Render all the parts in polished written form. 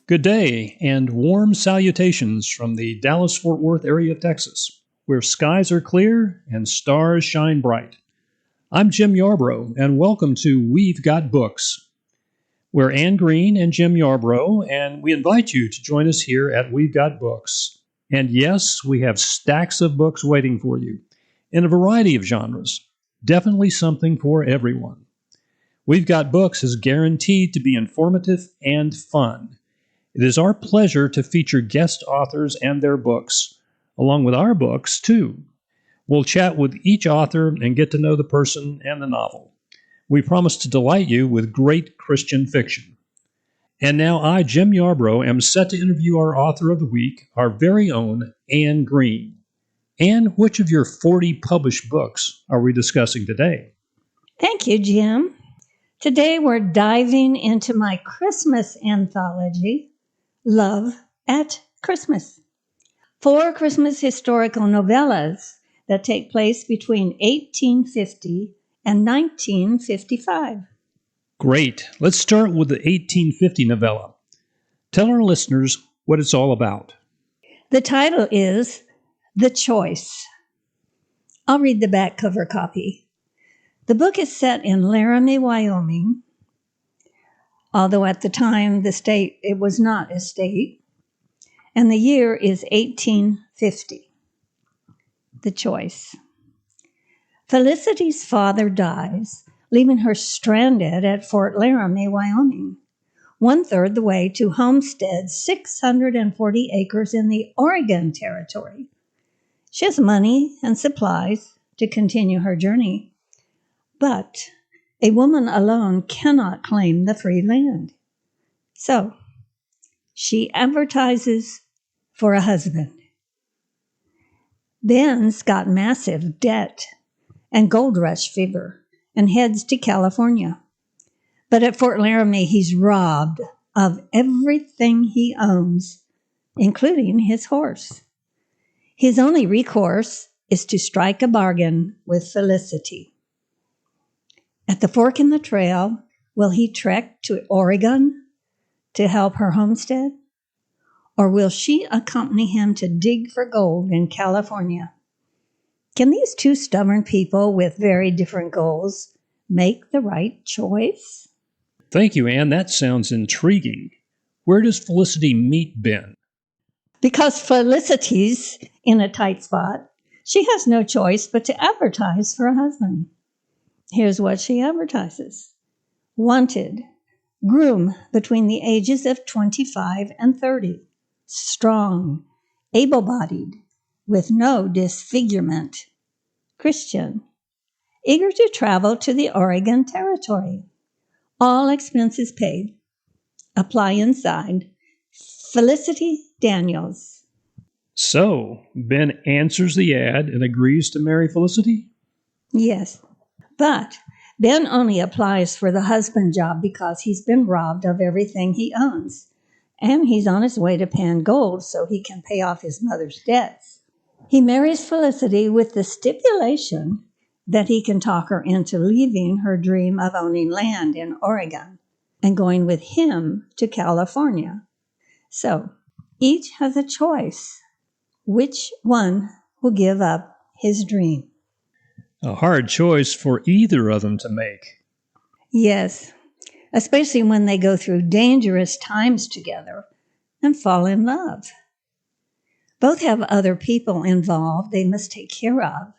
Good day and warm salutations from the Dallas-Fort Worth area of Texas, where skies are clear and stars shine bright. I'm Jim Yarbrough, and welcome to We've Got Books. We're Ann Greene and Jim Yarbrough, and we invite you to join us here at We've Got Books. And yes, we have stacks of books waiting for you, in a variety of genres. Definitely something for everyone. We've Got Books is guaranteed to be informative and fun. It is our pleasure to feature guest authors and their books, along with our books, too. We'll chat with each author and get to know the person and the novel. We promise to delight you with great Christian fiction. And now I, Jim Yarbrough, am set to interview our author of the week, our very own Ann Greene. Ann, which of your 40 published books are we discussing today? Thank you, Jim. Today we're diving into my Christmas anthology, Love at Christmas. 4 Christmas historical novellas that take place between 1850 and 1955. Great. Let's start with the 1850 novella. Tell our listeners what it's all about. The title is The Choice. I'll read the back cover copy. The book is set in Laramie, Wyoming, although at the time it was not a state, and the year is 1850. The Choice. Felicity's father dies, leaving her stranded at Fort Laramie, Wyoming, 1/3 the way to Homestead's 640 acres in the Oregon Territory. She has money and supplies to continue her journey, but a woman alone cannot claim the free land. So, she advertises for a husband. Ben's got massive debt and gold rush fever and heads to California. But at Fort Laramie, he's robbed of everything he owns, including his horse. His only recourse is to strike a bargain with Felicity. At the fork in the trail, will he trek to Oregon to help her homestead? Or will she accompany him to dig for gold in California? Can these two stubborn people with very different goals make the right choice? Thank you, Ann. That sounds intriguing. Where does Felicity meet Ben? Because Felicity's in a tight spot, she has no choice but to advertise for a husband. Here's what she advertises. Wanted, groom between the ages of 25 and 30, strong, able-bodied, with no disfigurement, Christian, eager to travel to the Oregon Territory. All expenses paid. Apply inside. Felicity Daniels. So, Ben answers the ad and agrees to marry Felicity? Yes. But Ben only applies for the husband job because he's been robbed of everything he owns, and he's on his way to pan gold so he can pay off his mother's debts. He marries Felicity with the stipulation that he can talk her into leaving her dream of owning land in Oregon and going with him to California. So each has a choice. Which one will give up his dream? A hard choice for either of them to make. Yes, especially when they go through dangerous times together and fall in love. Both have other people involved they must take care of,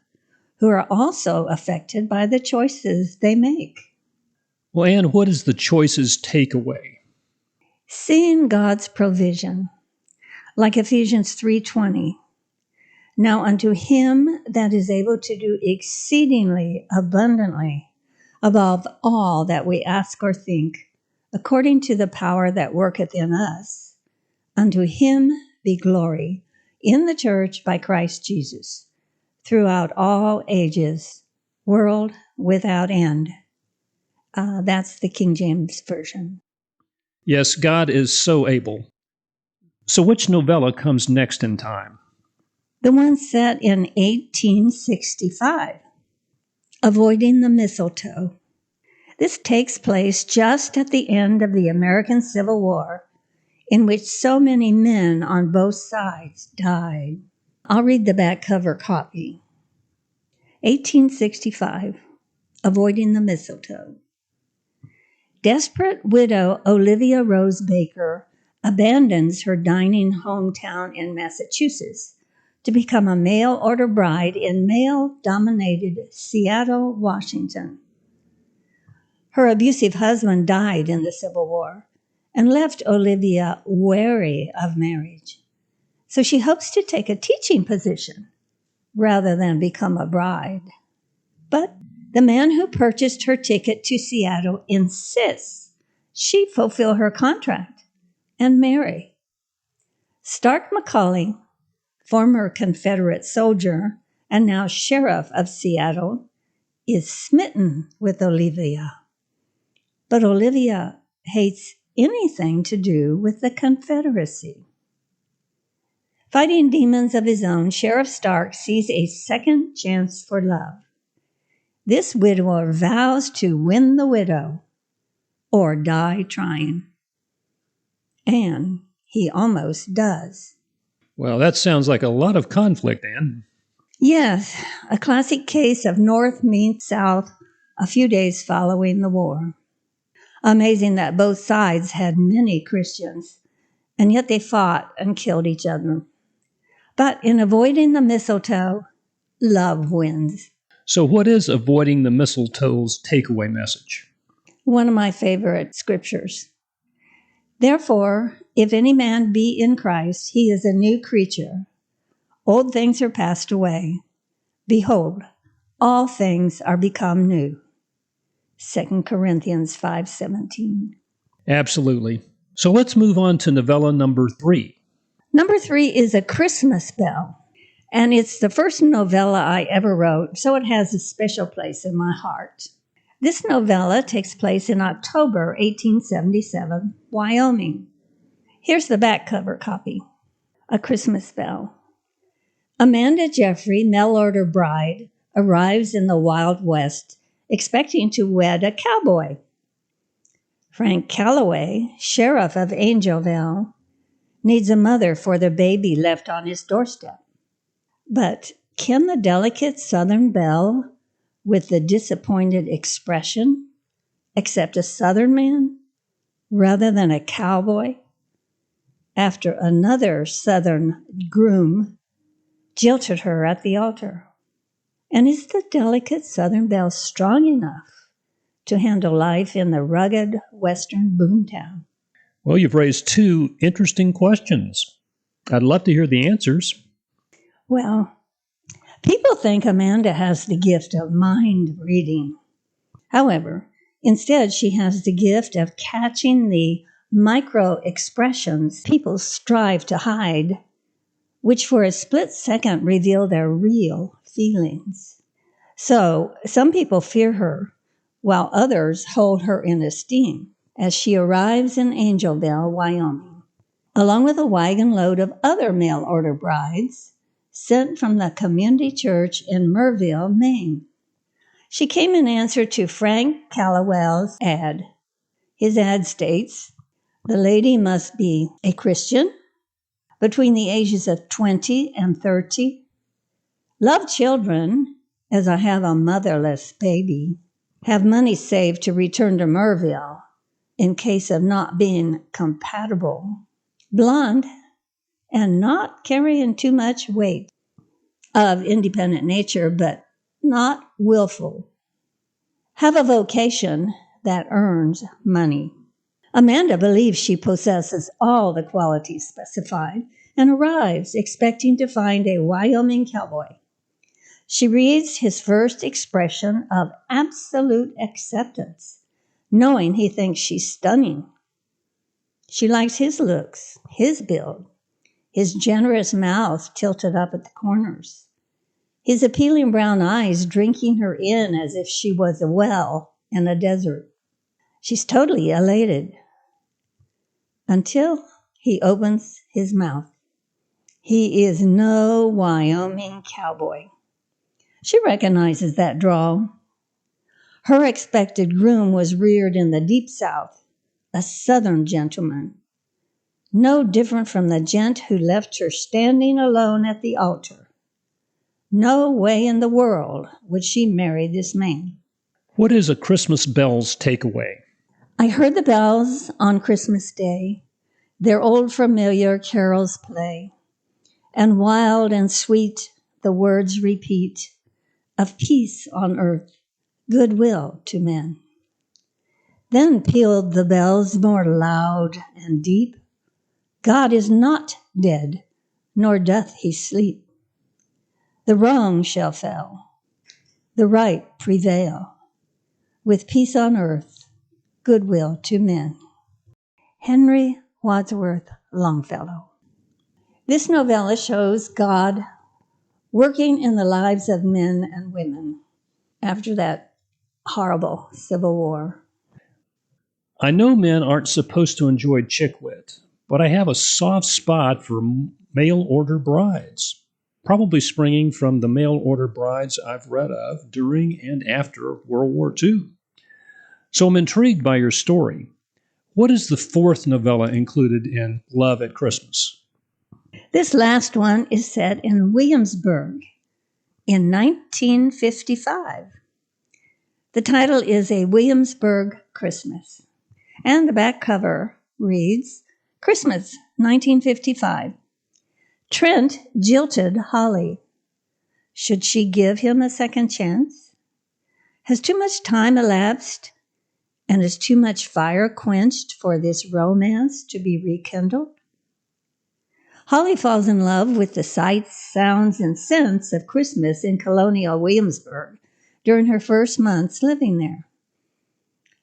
who are also affected by the choices they make. Well, Ann, what is the choice's takeaway? Seeing God's provision, like Ephesians 3:20. Now unto him that is able to do exceedingly abundantly above all that we ask or think, according to the power that worketh in us, unto him be glory in the church by Christ Jesus, throughout all ages, world without end. That's the King James Version. Yes, God is so able. So which novella comes next in time? The one set in 1865, Avoiding the Mistletoe. This takes place just at the end of the American Civil War in which so many men on both sides died. I'll read the back cover copy. 1865, Avoiding the Mistletoe. Desperate widow Olivia Rose Baker abandons her dining hometown in Massachusetts to become a mail-order bride in male-dominated Seattle, Washington. Her abusive husband died in the Civil War and left Olivia wary of marriage, so she hopes to take a teaching position rather than become a bride. But the man who purchased her ticket to Seattle insists she fulfill her contract and marry. Stark McCauley, former Confederate soldier and now sheriff of Seattle, is smitten with Olivia. But Olivia hates anything to do with the Confederacy. Fighting demons of his own, Sheriff Stark sees a second chance for love. This widower vows to win the widow or die trying. And he almost does. Well, that sounds like a lot of conflict, Anne. Yes, a classic case of North meets South a few days following the war. Amazing that both sides had many Christians, and yet they fought and killed each other. But in Avoiding the Mistletoe, love wins. So what is Avoiding the Mistletoe's takeaway message? One of my favorite scriptures. Therefore, if any man be in Christ, he is a new creature. Old things are passed away. Behold, all things are become new. 2 Corinthians 5:17. Absolutely. So let's move on to novella number 3. Number 3 is A Christmas Belle, and it's the first novella I ever wrote, so it has a special place in my heart. This novella takes place in October 1877, Wyoming. Here's the back cover copy. A Christmas Belle. Amanda Jeffrey, mail-order bride, arrives in the Wild West expecting to wed a cowboy. Frank Calloway, sheriff of Angelville, needs a mother for the baby left on his doorstep. But can the delicate Southern belle with the disappointed expression accept a Southern man rather than a cowboy after another Southern groom jilted her at the altar? And is the delicate Southern belle strong enough to handle life in the rugged Western boomtown? Well, you've raised 2 interesting questions. I'd love to hear the answers. Well, people think Amanda has the gift of mind reading. However, instead she has the gift of catching the micro expressions people strive to hide, which for a split second reveal their real feelings. So some people fear her, while others hold her in esteem as she arrives in Angelville, Wyoming, along with a wagon load of other mail-order brides sent from the community church in Merville, Maine. She came in answer to Frank Calloway's ad. His ad states, the lady must be a Christian, between the ages of 20 and 30, love children, as I have a motherless baby, have money saved to return to Merville in case of not being compatible, blonde, and not carrying too much weight, of independent nature, but not willful, have a vocation that earns money. Amanda believes she possesses all the qualities specified and arrives expecting to find a Wyoming cowboy. She reads his first expression of absolute acceptance, knowing he thinks she's stunning. She likes his looks, his build, his generous mouth tilted up at the corners, his appealing brown eyes drinking her in as if she was a well in a desert. She's totally elated until he opens his mouth. He is no Wyoming cowboy. She recognizes that drawl. Her expected groom was reared in the deep South, a Southern gentleman. no different from the gent who left her standing alone at the altar. No way in the world would she marry this man. What is a Christmas Belle's takeaway? I heard the bells on Christmas Day, their old familiar carols play, and wild and sweet the words repeat of peace on earth, goodwill to men. Then pealed the bells more loud and deep. God is not dead, nor doth he sleep. The wrong shall fall, the right prevail, with peace on earth, goodwill to men. Henry Wadsworth Longfellow. This novella shows God working in the lives of men and women after that horrible Civil War. I know men aren't supposed to enjoy chick wit, but I have a soft spot for mail order brides, probably springing from the mail order brides I've read of during and after World War II. So I'm intrigued by your story. What is the fourth novella included in Love at Christmas? This last one is set in Williamsburg in 1955. The title is A Williamsburg Christmas, and the back cover reads, Christmas, 1955. Trent jilted Holly. Should she give him a second chance? Has too much time elapsed, and is too much fire quenched for this romance to be rekindled? Holly falls in love with the sights, sounds, and scents of Christmas in colonial Williamsburg during her first months living there.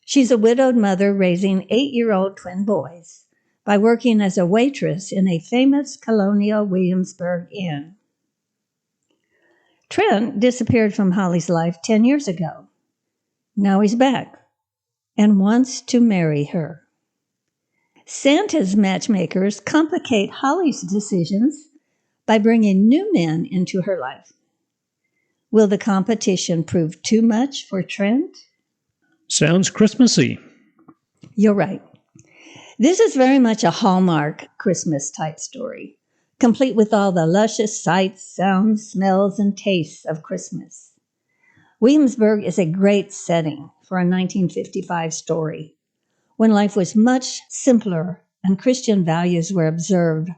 She's a widowed mother raising 8-year-old twin boys by working as a waitress in a famous colonial Williamsburg inn. Trent disappeared from Holly's life 10 years ago. Now he's back and wants to marry her. Santa's matchmakers complicate Holly's decisions by bringing new men into her life. Will the competition prove too much for Trent? Sounds Christmassy. You're right. This is very much a Hallmark Christmas type story, complete with all the luscious sights, sounds, smells, and tastes of Christmas. Williamsburg is a great setting for a 1955 story, when life was much simpler and Christian values were observed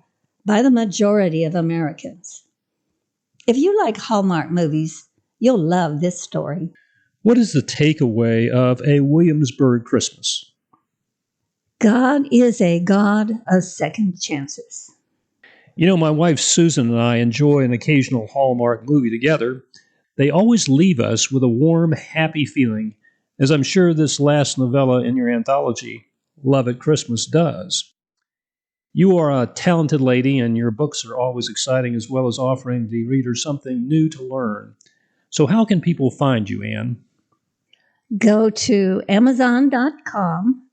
by the majority of Americans. If you like Hallmark movies, you'll love this story. What is the takeaway of A Williamsburg Christmas? God is a God of second chances. You know, my wife Susan and I enjoy an occasional Hallmark movie together. They always leave us with a warm, happy feeling, as I'm sure this last novella in your anthology, Love at Christmas, does. You are a talented lady, and your books are always exciting, as well as offering the reader something new to learn. So how can people find you, Anne? Go to Amazon.com,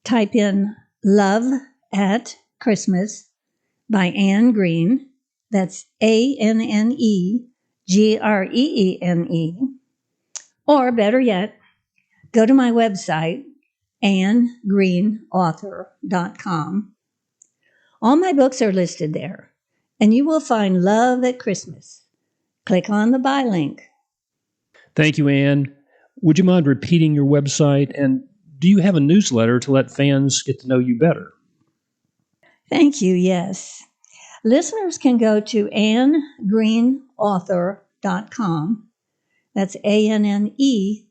type in Love at Christmas by Anne Greene. That's ANNEGREENE. Or better yet, go to my website, AnneGreeneAuthor.com. All my books are listed there, and you will find Love at Christmas. Click on the buy link. Thank you, Anne. Would you mind repeating your website? And do you have a newsletter to let fans get to know you better? Thank you, yes. Listeners can go to AnneGreeneAuthor.com. That's ANNEGREENE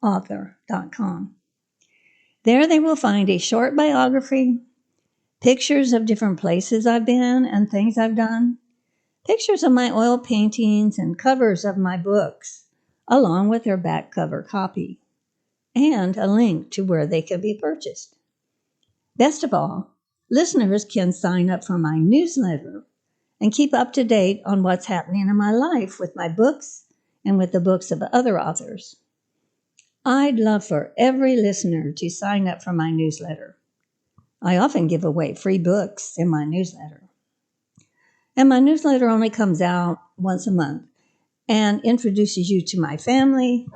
author.com. There they will find a short biography, pictures of different places I've been and things I've done, pictures of my oil paintings and covers of my books, along with their back cover copy, and a link to where they can be purchased. Best of all, listeners can sign up for my newsletter and keep up to date on what's happening in my life with my books and with the books of other authors. I'd love for every listener to sign up for my newsletter. I often give away free books in my newsletter. And my newsletter only comes out once a month and introduces you to my family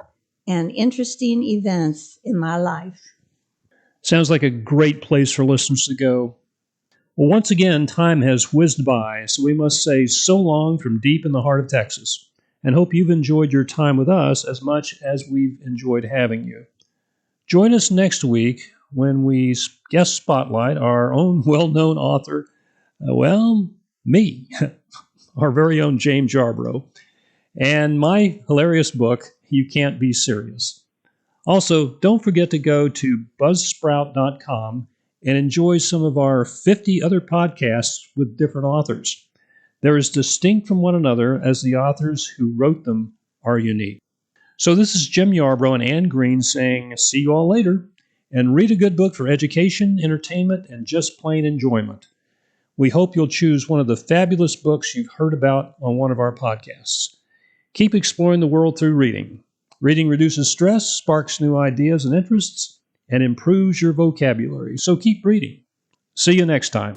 and interesting events in my life. Sounds like a great place for listeners to go. Well, once again, time has whizzed by, so we must say so long from deep in the heart of Texas, and hope you've enjoyed your time with us as much as we've enjoyed having you. Join us next week when we guest spotlight our own well-known author, me, our very own James Yarbrough, and my hilarious book, You Can't Be Serious. Also, don't forget to go to buzzsprout.com and enjoy some of our 50 other podcasts with different authors. They're as distinct from one another as the authors who wrote them are unique. So this is Jim Yarbrough and Anne Greene saying, see you all later, and read a good book for education, entertainment, and just plain enjoyment. We hope you'll choose one of the fabulous books you've heard about on one of our podcasts. Keep exploring the world through reading. Reading reduces stress, sparks new ideas and interests, and improves your vocabulary. So keep reading. See you next time.